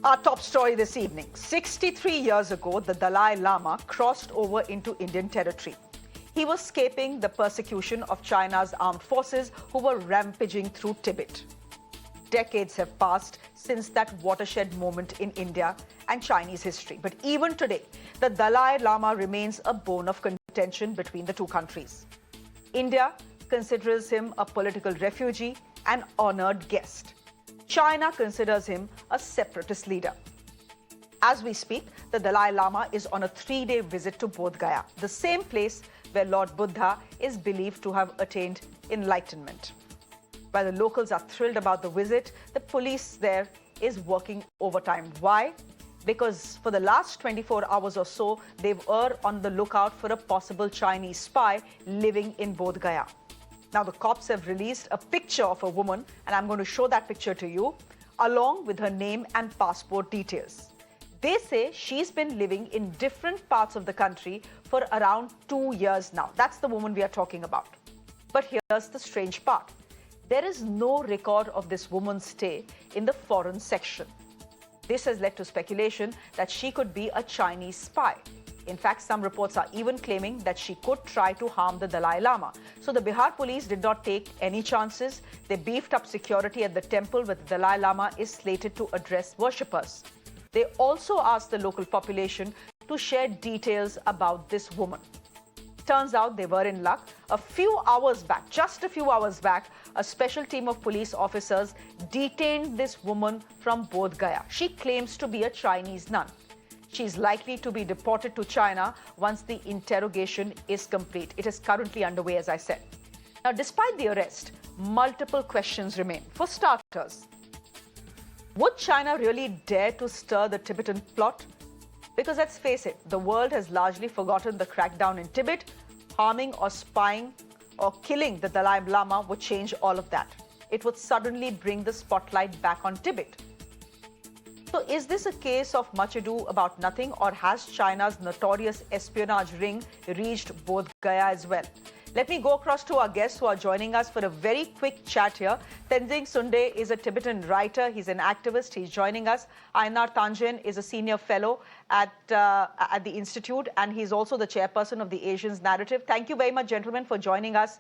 Our top story this evening. 63 years ago, the Dalai Lama crossed over into Indian territory. He was escaping the persecution of China's armed forces who were rampaging through Tibet. Decades have passed since that watershed moment in India and Chinese history. But even today, the Dalai Lama remains a bone of contention between the two countries. India considers him a political refugee and honored guest. China considers him a separatist leader. As we speak, the Dalai Lama is on a 3-day visit to Bodh Gaya, the same place where Lord Buddha is believed to have attained enlightenment. While the locals are thrilled about the visit, the police there is working overtime. Why? Because for the last 24 hours or so, they were on the lookout for a possible Chinese spy living in Bodh Gaya. Now, the cops have released a picture of a woman, and I'm going to show that picture to you, along with her name and passport details. They say she's been living in different parts of the country for around 2 years now. That's the woman we are talking about. But here's the strange part. There is no record of this woman's stay in the foreign section. This has led to speculation that she could be a Chinese spy. In fact, some reports are even claiming that she could try to harm the Dalai Lama. So the Bihar police did not take any chances. They beefed up security at the temple where the Dalai Lama is slated to address worshippers. They also asked the local population to share details about this woman. Turns out they were in luck. A few hours back, just a few hours back, a special team of police officers detained this woman from Bodh Gaya. She claims to be a Chinese nun. She's likely to be deported to China once the interrogation is complete. It is currently underway, as I said. Now, despite the arrest, multiple questions remain. For starters, would China really dare to stir the Tibetan plot? Because let's face it, the world has largely forgotten the crackdown in Tibet. Harming or spying or killing the Dalai Lama would change all of that. It would suddenly bring the spotlight back on Tibet. So is this a case of much ado about nothing, or has China's notorious espionage ring reached Bodh Gaya as well? Let me go across to our guests who are joining us for a very quick chat here. Tenzin Tsundue is a Tibetan writer. He's an activist. He's joining us. Einar Tangen is a senior fellow at the Institute, and he's also the chairperson of the Asians Narrative. Thank you very much, gentlemen, for joining us.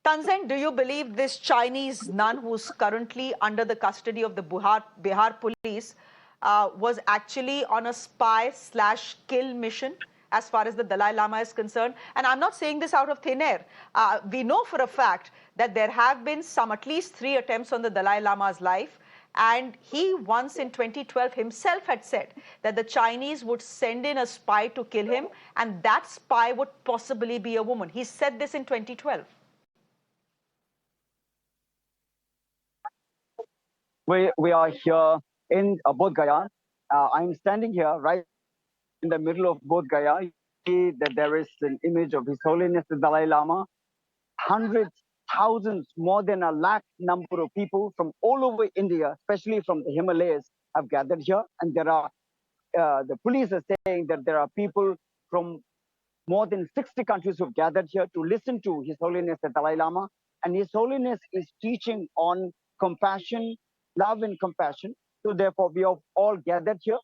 Tenzin, do you believe this Chinese nun who's currently under the custody of the Bihar police was actually on a spy/kill mission as far as the Dalai Lama is concerned? And I'm not saying this out of thin air. We know for a fact that there have been at least 3 attempts on the Dalai Lama's life. And he once in 2012 himself had said that the Chinese would send in a spy to kill him, and that spy would possibly be a woman. He said this in 2012. We are here in Bodh Gaya. I'm standing here right in the middle of Bodh Gaya. You see that there is an image of His Holiness the Dalai Lama. Hundreds, thousands, more than 1 lakh number of people from all over India, especially from the Himalayas, have gathered here. And there are, the police are saying that there are people from more than 60 countries who have gathered here to listen to His Holiness the Dalai Lama. And His Holiness is teaching on compassion, love and compassion. So therefore, we have all gathered here.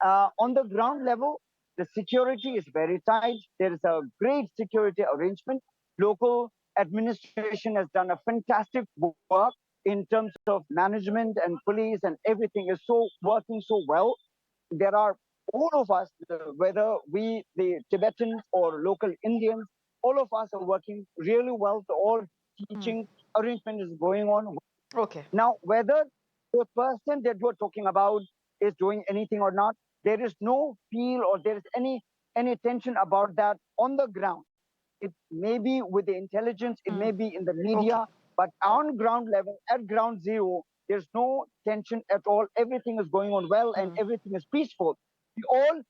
On the ground level, the security is very tight. There is a great security arrangement. Local administration has done a fantastic work in terms of management and police, and everything is working so well. There are all of us, whether we, the Tibetans or local Indians, all of us are working really well. So all teaching arrangement is going on. Okay. Now, whether the person that you're talking about is doing anything or not, there is no feel or there is any tension about that on the ground. It may be with the intelligence, it may be in the media, but on ground level, at ground zero, there's no tension at all. Everything is going on well and everything is peaceful. We all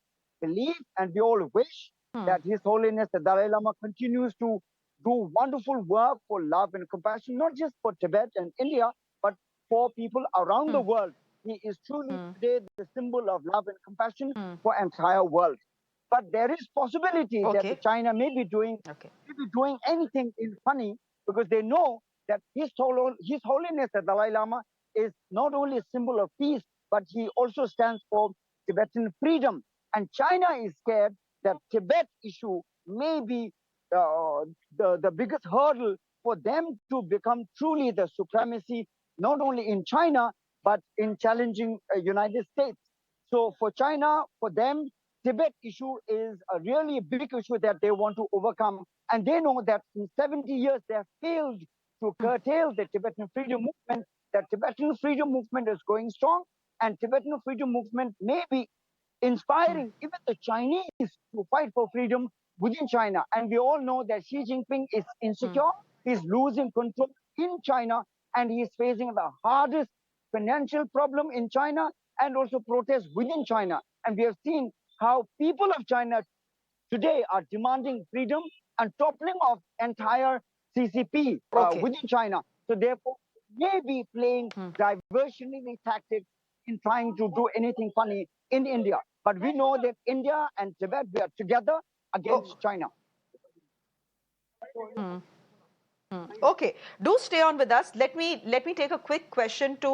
believe and we all wish that His Holiness the Dalai Lama continues to do wonderful work for love and compassion, not just for Tibet and India, but for people around the world. He is truly today the symbol of love and compassion for entire world. But there is possibility that China may be doing anything in funny, because they know that His Holiness the Dalai Lama is not only a symbol of peace, but he also stands for Tibetan freedom. And China is scared that Tibet issue may be the biggest hurdle for them to become truly the supremacy, not only in China, but in challenging United States. So for China, for them, Tibet issue is a really big issue that they want to overcome. And they know that in 70 years, they have failed to curtail the Tibetan freedom movement. The Tibetan freedom movement is going strong, and Tibetan freedom movement may be inspiring even the Chinese to fight for freedom within China. And we all know that Xi Jinping is insecure, he's losing control in China, and he's facing the hardest financial problem in China and also protests within China. And we have seen how people of China today are demanding freedom and toppling of entire CCP within China. So therefore, may be playing diversionary tactics in trying to do anything funny in India. But we know that India and Tibet, we are together against China. Okay, do stay on with us. Let me take a quick question to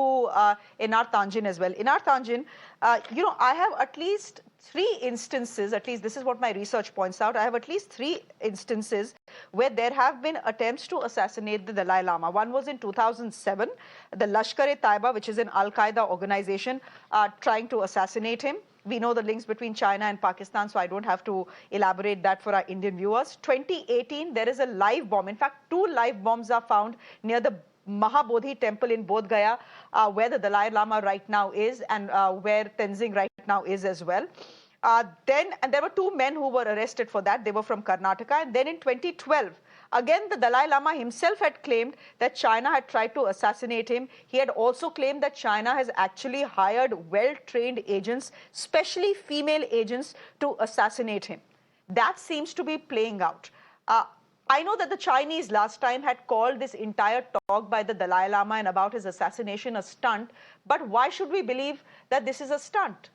Inar Tanjin as well. Inar Tanjin, you know, I have at least 3 instances, at least this is what my research points out, I have at least 3 instances where there have been attempts to assassinate the Dalai Lama. One was in 2007, the Lashkar-e-Taiba, which is an Al-Qaeda organization, trying to assassinate him. We know the links between China and Pakistan, so I don't have to elaborate that for our Indian viewers. 2018, there is a live bomb. In fact, 2 live bombs are found near the Mahabodhi temple in Bodh Gaya, where the Dalai Lama right now is, and where Tenzin right now is as well. And there were 2 men who were arrested for that. They were from Karnataka. And then in 2012, again, the Dalai Lama himself had claimed that China had tried to assassinate him. He had also claimed that China has actually hired well-trained agents, especially female agents, to assassinate him. That seems to be playing out. I know that the Chinese last time had called this entire talk by the Dalai Lama and about his assassination a stunt. But why should we believe that this is a stunt?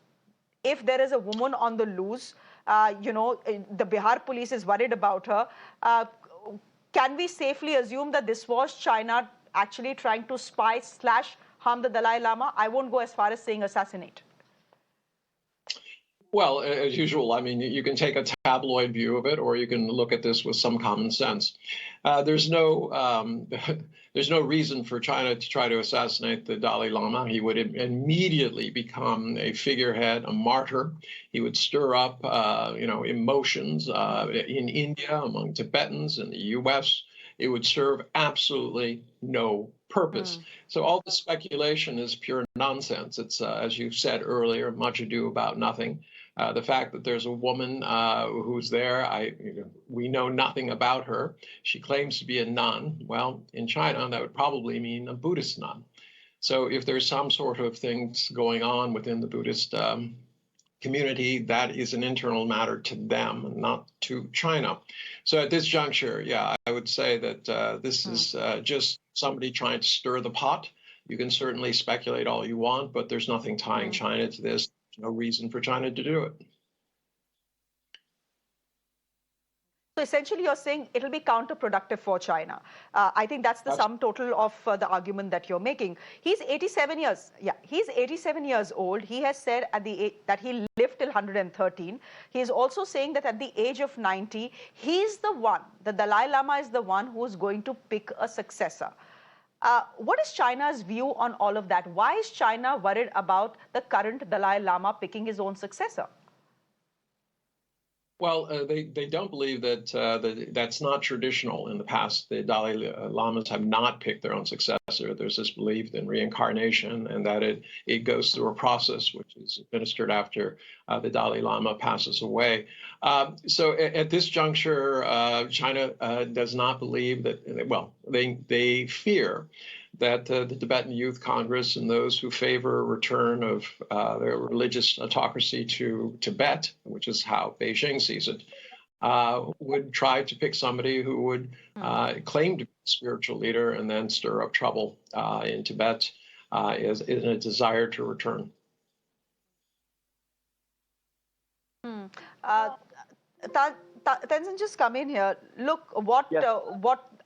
If there is a woman on the loose, you know, the Bihar police is worried about her, can we safely assume that this was China actually trying to spy / harm the Dalai Lama? I won't go as far as saying assassinate. Well, as usual, I mean, you can take a tabloid view of it, or you can look at this with some common sense. There's no reason for China to try to assassinate the Dalai Lama. He would immediately become a figurehead, a martyr. He would stir up, you know, emotions in India, among Tibetans, in the U.S. It would serve absolutely no purpose. So all the speculation is pure nonsense. It's, as you said earlier, much ado about nothing. The fact that there's a woman who's there, we know nothing about her. She claims to be a nun. Well, in China, that would probably mean a Buddhist nun. So if there's some sort of things going on within the Buddhist community, that is an internal matter to them, not to China. So at this juncture, yeah, I would say that this is just somebody trying to stir the pot. You can certainly speculate all you want, but there's nothing tying China to this. There's no reason for China to do it. So essentially, you're saying it'll be counterproductive for China. I think that's the sum total of the argument that you're making. He's 87 years. Yeah, he's 87 years old. He has said at the age that he lived till 113. He is also saying that at the age of 90, he's the one. The Dalai Lama is the one who's going to pick a successor. What is China's view on all of that? Why is China worried about the current Dalai Lama picking his own successor? Well, they don't believe that that's not traditional. In the past, the Dalai Lamas have not picked their own successor. There's this belief in reincarnation, and that it goes through a process which is administered after the Dalai Lama passes away. So at this juncture, China does not believe that, well, they fear that the Tibetan Youth Congress and those who favor a return of their religious autocracy to Tibet, which is how Beijing sees it, would try to pick somebody who would claim to be a spiritual leader and then stir up trouble in Tibet in a desire to return. Tenzin, just come in here. Look, what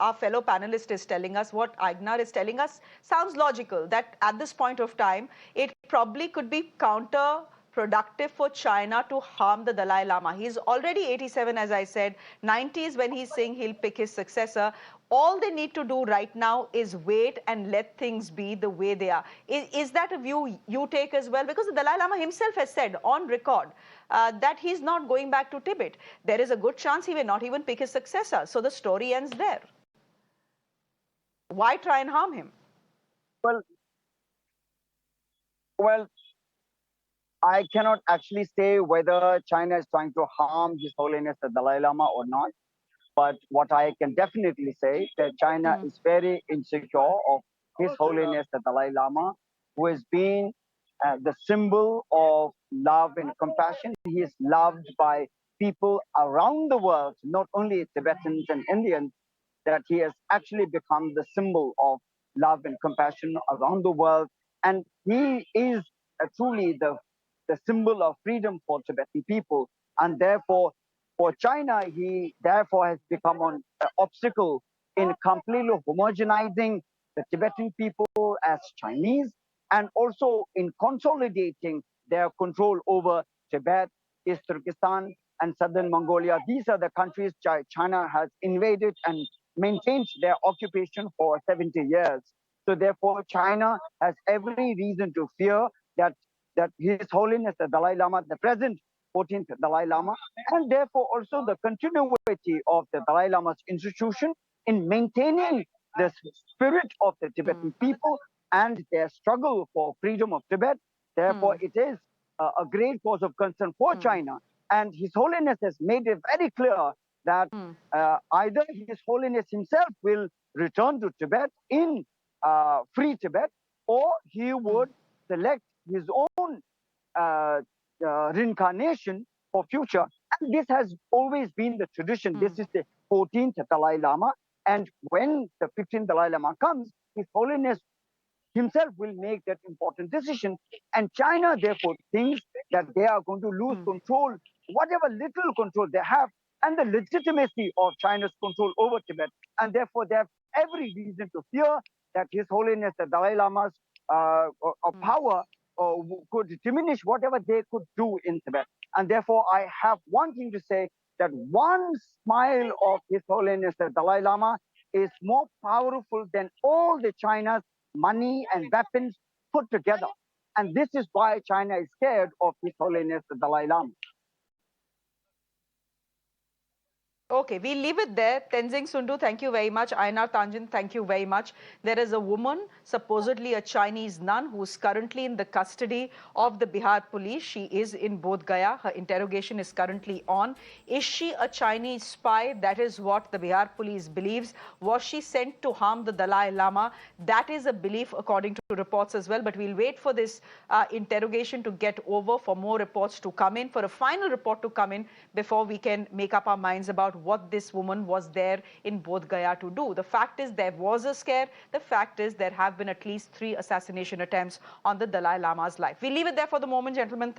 our fellow panelist is telling us, what Aignar is telling us, sounds logical, that at this point of time, it probably could be counterproductive for China to harm the Dalai Lama. He's already 87, as I said. 90 is when he's saying he'll pick his successor. All they need to do right now is wait and let things be the way they are. Is that a view you take as well? Because the Dalai Lama himself has said on record that he's not going back to Tibet. There is a good chance he may not even pick his successor. So the story ends there. Why try and harm him? Well, I cannot actually say whether China is trying to harm His Holiness the Dalai Lama or not. But what I can definitely say that China is very insecure of His Holiness the Dalai Lama, who has been the symbol of love and compassion. He is loved by people around the world, not only Tibetans and Indians, that he has actually become the symbol of love and compassion around the world. And he is truly the symbol of freedom for Tibetan people. And therefore, for China, he therefore has become an obstacle in completely homogenizing the Tibetan people as Chinese, and also in consolidating their control over Tibet, East Turkestan, and southern Mongolia. These are the countries China has invaded and maintained their occupation for 70 years. So therefore, China has every reason to fear that His Holiness the Dalai Lama, the present 14th Dalai Lama, and therefore also the continuity of the Dalai Lama's institution in maintaining the spirit of the Tibetan people and their struggle for freedom of Tibet. Therefore, it is a great cause of concern for China. And His Holiness has made it very clear that either His Holiness himself will return to Tibet in free Tibet, or he would select his own reincarnation for future. And this has always been the tradition. This is the 14th Dalai Lama. And when the 15th Dalai Lama comes, His Holiness himself will make that important decision. And China, therefore, thinks that they are going to lose control, whatever little control they have, and the legitimacy of China's control over Tibet. And therefore, they have every reason to fear that His Holiness the Dalai Lama's power could diminish whatever they could do in Tibet. And therefore, I have one thing to say, that one smile of His Holiness the Dalai Lama is more powerful than all the China's money and weapons put together. And this is why China is scared of His Holiness the Dalai Lama. Okay, we'll leave it there. Tenzin Tsundue, thank you very much. Ainar Tanjin, thank you very much. There is a woman, supposedly a Chinese nun, who is currently in the custody of the Bihar police. She is in Bodh Gaya. Her interrogation is currently on. Is she a Chinese spy? That is what the Bihar police believes. Was she sent to harm the Dalai Lama? That is a belief according to reports as well. But we'll wait for this interrogation to get over, for more reports to come in, for a final report to come in before we can make up our minds about what this woman was there in Bodh Gaya to do. The fact is there was a scare. The fact is there have been at least 3 assassination attempts on the Dalai Lama's life. We'll leave it there for the moment, gentlemen.